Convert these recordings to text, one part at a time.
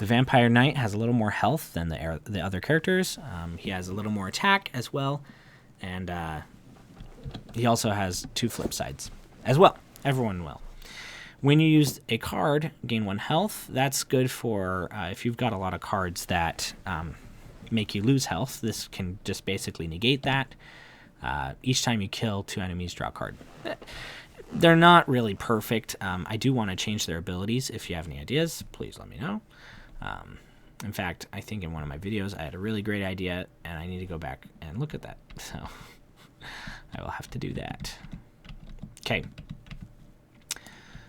The Vampire Knight has a little more health than the other characters. He has a little more attack as well. And he also has 2 flip sides as well. Everyone will. When you use a card, gain 1 health. That's good for if you've got a lot of cards that make you lose health. This can just basically negate that. Each time you kill 2 enemies, draw a card. They're not really perfect. I do want to change their abilities. If you have any ideas, please let me know. In fact, I think in one of my videos I had a really great idea, and I need to go back and look at that. So I will have to do that. Okay.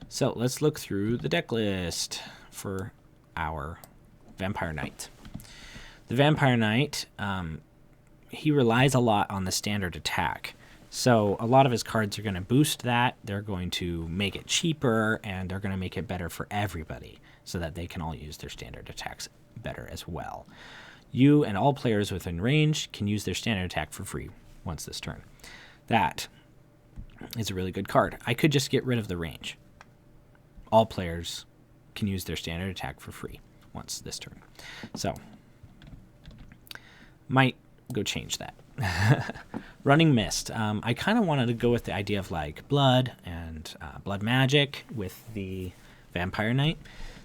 So let's look through the deck list for our Vampire Knight. The Vampire Knight, he relies a lot on the standard attack. So a lot of his cards are going to boost that. They're going to make it cheaper, and they're going to make it better for everybody so that they can all use their standard attacks better as well. You and all players within range can use their standard attack for free once this turn. That is a really good card. I could just get rid of the range. All players can use their standard attack for free once this turn. So, might go change that. Running Mist. I kind of wanted to go with the idea of like blood and blood magic with the Vampire Knight.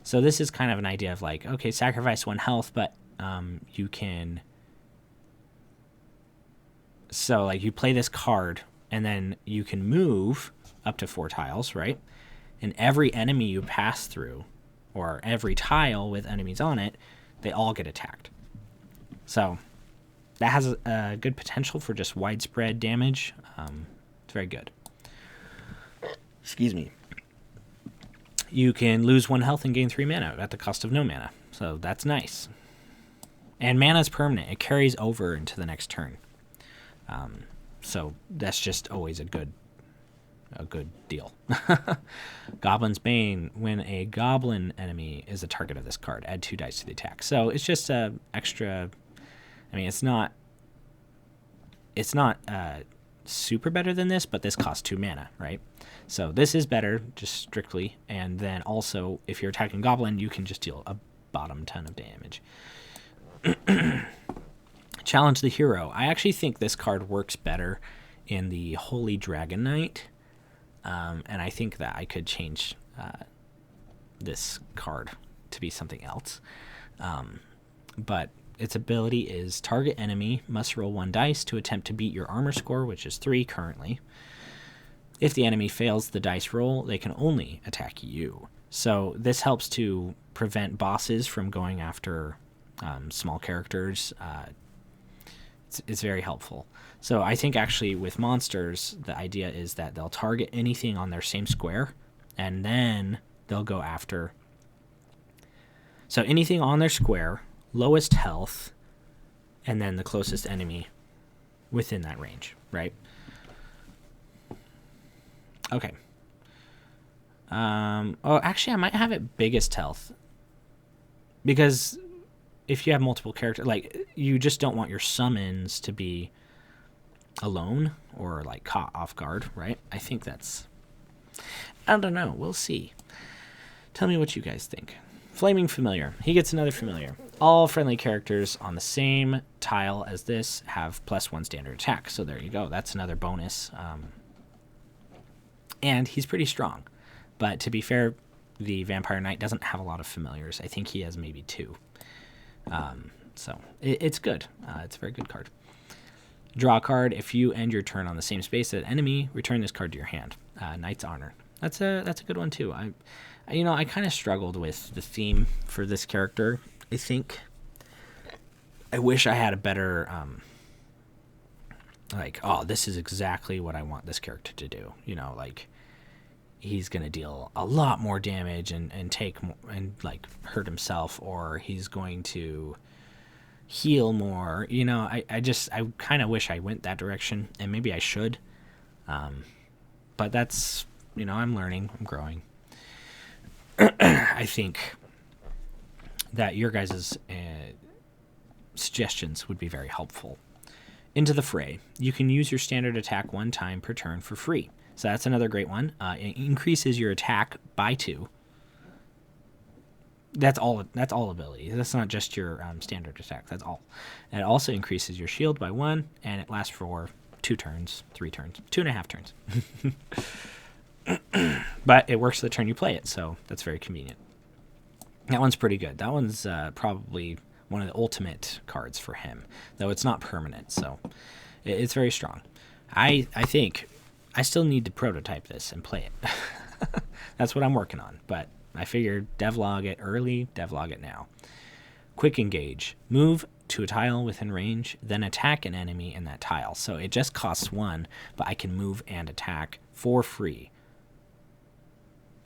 So this is kind of an idea of like, okay, sacrifice 1 health, but you can... So like you play this card, and then you can move up to 4 tiles, right? And every enemy you pass through, or every tile with enemies on it, they all get attacked. So that has a good potential for just widespread damage. It's very good. Excuse me. You can lose 1 health and gain 3 mana at the cost of no mana. So that's nice. And mana is permanent. It carries over into the next turn. So that's just always a good deal. Goblin's Bane. When a goblin enemy is the target of this card, add 2 dice to the attack. So it's just extra... I mean, it's not super better than this, but this costs 2 mana, right? So this is better, just strictly. And then also, if you're attacking Goblin, you can just deal a bottom ton of damage. Challenge the Hero. I actually think this card works better in the Holy Dragon Knight. And I think that I could change this card to be something else. But its ability is target enemy must roll 1 dice to attempt to beat your armor score, which is 3 currently. If the enemy fails the dice roll, they can only attack you. So this helps to prevent bosses from going after small characters. It's very helpful. So I think actually with monsters, the idea is that they'll target anything on their same square, and then they'll go after... So anything on their square, lowest health, and then the closest enemy within that range, right? Okay. Oh, actually, I might have it biggest health. Because if you have multiple characters, like, you just don't want your summons to be alone or, like, caught off guard, right? I think that's... I don't know. We'll see. Tell me what you guys think. Flaming Familiar. He gets another familiar. All friendly characters on the same tile as this have +1 standard attack. So there you go. That's another bonus. And he's pretty strong. But to be fair, the Vampire Knight doesn't have a lot of familiars. I think he has maybe 2. So it's good. It's a very good card. Draw a card. If you end your turn on the same space as an enemy, return this card to your hand. Knight's Honor. That's a good one too. I kind of struggled with the theme for this character. I think I wish I had a better this is exactly what I want this character to do. Like he's gonna deal a lot more damage and take more, and like hurt himself, or he's going to heal more. I kind of wish I went that direction, and maybe I should. But that's I'm learning, I'm growing. I think that your guys' suggestions would be very helpful. Into the Fray. You can use your standard attack 1 time per turn for free. So that's another great one. It increases your attack by 2. That's all abilities. That's not just your standard attack. That's all. And it also increases your shield by 1, and it lasts for 2 turns, 3 turns, 2.5 turns. But it works the turn you play it, so that's very convenient. That one's pretty good. That one's probably one of the ultimate cards for him, though it's not permanent, so it's very strong. I think I still need to prototype this and play it. That's what I'm working on, but I figured devlog it early, devlog it now. Quick engage. Move to a tile within range, then attack an enemy in that tile. So it just costs 1, but I can move and attack for free.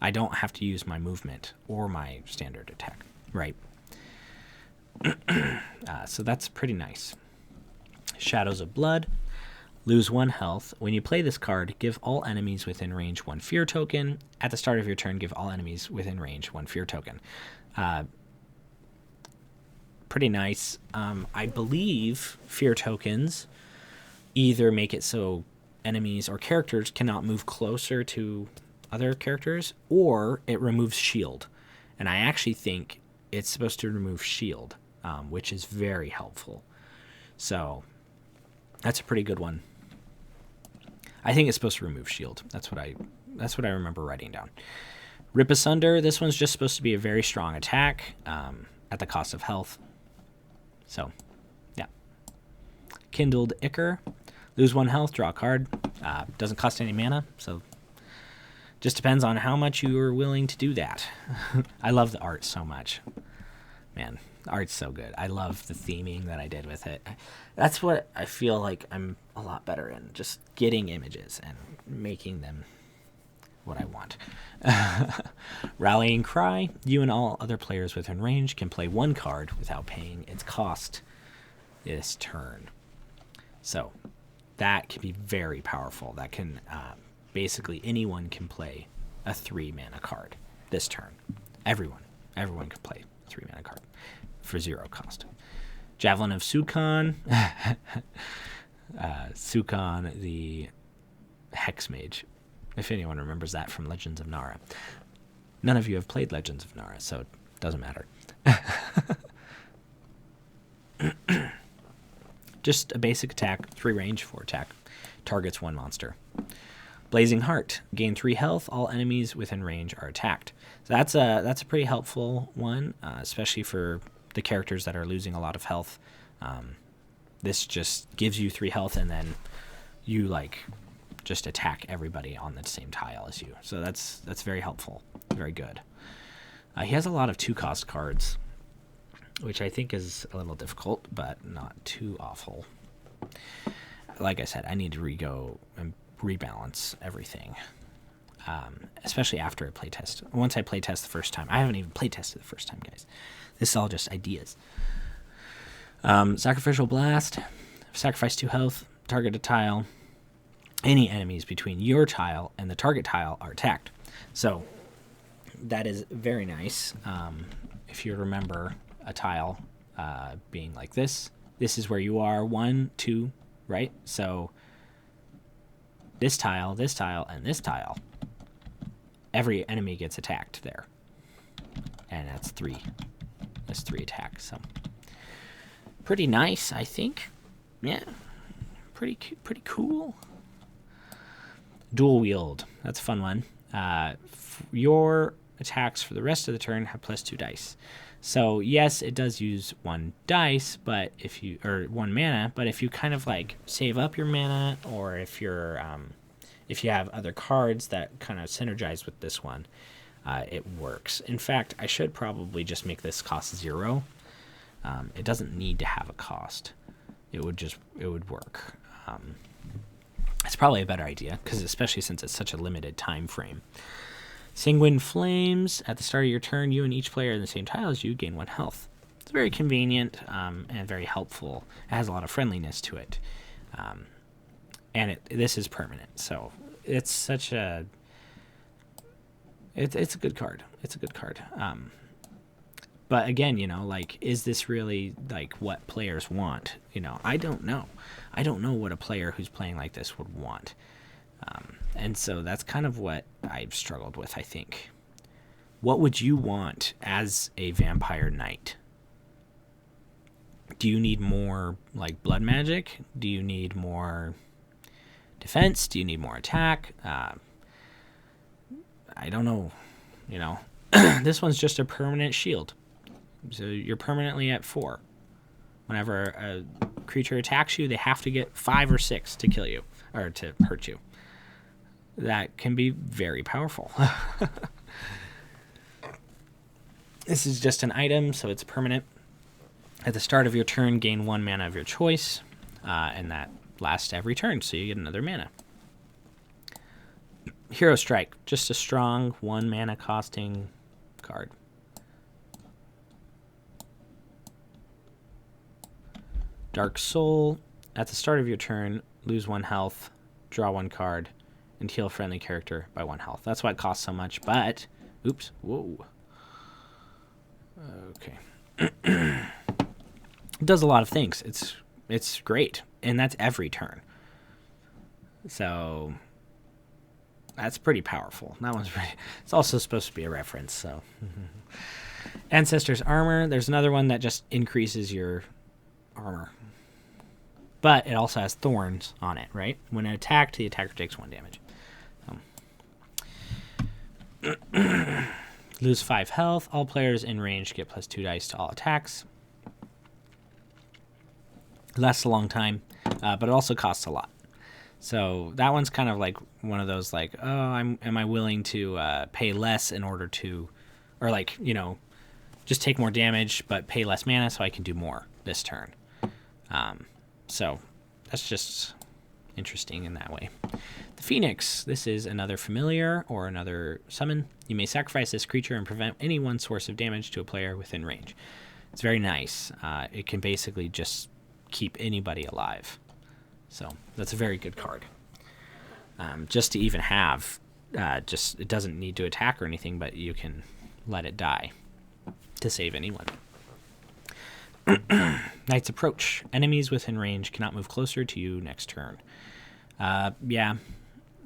I don't have to use my movement or my standard attack, right? So that's pretty nice. Shadows of Blood. Lose 1 health. When you play this card, give all enemies within range 1 fear token. At the start of your turn, give all enemies within range 1 fear token. Pretty nice. I believe fear tokens either make it so enemies or characters cannot move closer to other characters, or it removes shield. And I actually think it's supposed to remove shield, which is very helpful. So that's a pretty good one. I think it's supposed to remove shield. That's what I remember writing down. Rip Asunder. This one's just supposed to be a very strong attack at the cost of health. So, yeah. Kindled Ichor. Lose 1 health, draw a card. Doesn't cost any mana, so just depends on how much you are willing to do that. I love the art so much. Man, the art's so good. I love the theming that I did with it. That's what I feel like I'm a lot better in, just getting images and making them what I want. Rallying Cry. You and all other players within range can play 1 card without paying its cost this turn. So that can be very powerful. That can basically anyone can play a 3 mana card this turn. Everyone can play a 3 mana card for 0 cost. Javelin of Sukon. Sukon, the Hex Mage, if anyone remembers that from Legends of Nara. None of you have played Legends of Nara, so it doesn't matter. Just a basic attack, 3 range, 4 attack. Targets 1 monster. Blazing Heart. Gain 3 health. All enemies within range are attacked. So that's a pretty helpful one, especially for the characters that are losing a lot of health. This just gives you 3 health, and then you just attack everybody on the same tile as you. So that's very helpful. Very good. He has a lot of 2-cost cards, which I think is a little difficult, but not too awful. Like I said, I need to go and rebalance everything, especially after a playtest. Once I playtest the first time. I haven't even playtested the first time, guys. This is all just ideas. Sacrificial Blast. Sacrifice 2 health. Target a tile. Any enemies between your tile and the target tile are attacked. So that is very nice. If you remember a tile being like this is where you are, 1, 2, right? So this tile, and this tile, every enemy gets attacked there. And that's 3. That's 3 attacks. So pretty nice, I think. Yeah, pretty cool. Dual Wield. That's a fun one. Your attacks for the rest of the turn have +2 dice. So yes, it does use 1 dice, but if you 1 mana, but if you kind of save up your mana, or if you have other cards that kind of synergize with this one, it works. In fact, I should probably just make this cost 0. It doesn't need to have a cost. It would work. It's probably a better idea, because especially since it's such a limited time frame. Sanguine Flames. At the start of your turn, you and each player in the same tile as you gain 1 health. It's very convenient and very helpful. It has a lot of friendliness to it. And this is permanent, so it's such a... It's a good card. It's a good card. But again, is this really what players want? I don't know. I don't know what a player who's playing like this would want. And so that's kind of what I've struggled with, I think. What would you want as a vampire knight? Do you need more like blood magic? Do you need more defense? Do you need more attack? I don't know. You know, this one's just a permanent shield. So you're permanently at 4. Whenever a creature attacks you, they have to get 5 or 6 to kill you or to hurt you. That can be very powerful. This is just an item, so it's permanent. At the start of your turn, gain 1 mana of your choice, and that lasts every turn, so you get another mana. Hero Strike, just a strong 1 mana costing card. Dark Soul, at the start of your turn, lose 1 health, draw 1 card, and heal a friendly character by 1 health. That's why it costs so much, but... Oops. Whoa. Okay. It does a lot of things. It's great, and that's every turn. So that's pretty powerful. That one's pretty... It's also supposed to be a reference, so... Ancestor's Armor. There's another one that just increases your armor. But it also has thorns on it, right? When attacked, the attacker takes 1 damage. Lose 5 health. All players in range get +2 dice to all attacks. Lasts a long time, but it also costs a lot. So that one's kind of like one of those like, oh, am I willing to pay less in order to, or like, you know, just take more damage but pay less mana so I can do more this turn. So that's just interesting in that way. The Phoenix. This is another familiar or another summon. You may sacrifice this creature and prevent any one source of damage to a player within range. It's very nice. It can basically just keep anybody alive. So that's a very good card. Just to even have, it doesn't need to attack or anything, but you can let it die to save anyone. Knight's Approach. Enemies within range cannot move closer to you next turn. Yeah,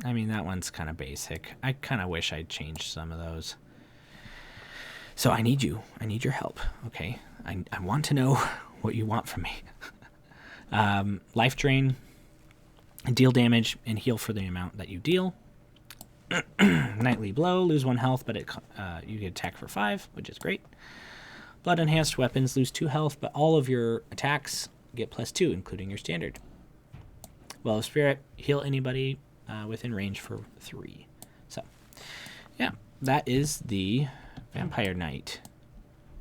I mean, that one's kind of basic. I kind of wish I'd changed some of those. So I need you. I need your help, okay? I want to know what you want from me. Life Drain. Deal damage and heal for the amount that you deal. Nightly Blow. Lose 1 health, but you get attack for 5, which is great. Blood Enhanced Weapons. Lose 2 health, but all of your attacks get +2, including your standard. Well of Spirit. Heal anybody within range for 3. So, yeah, that is the Vampire Knight.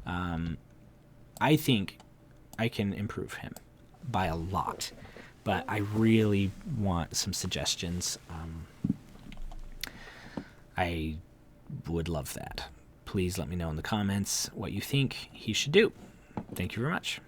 I think I can improve him by a lot, but I really want some suggestions. I would love that. Please let me know in the comments what you think he should do. Thank you very much.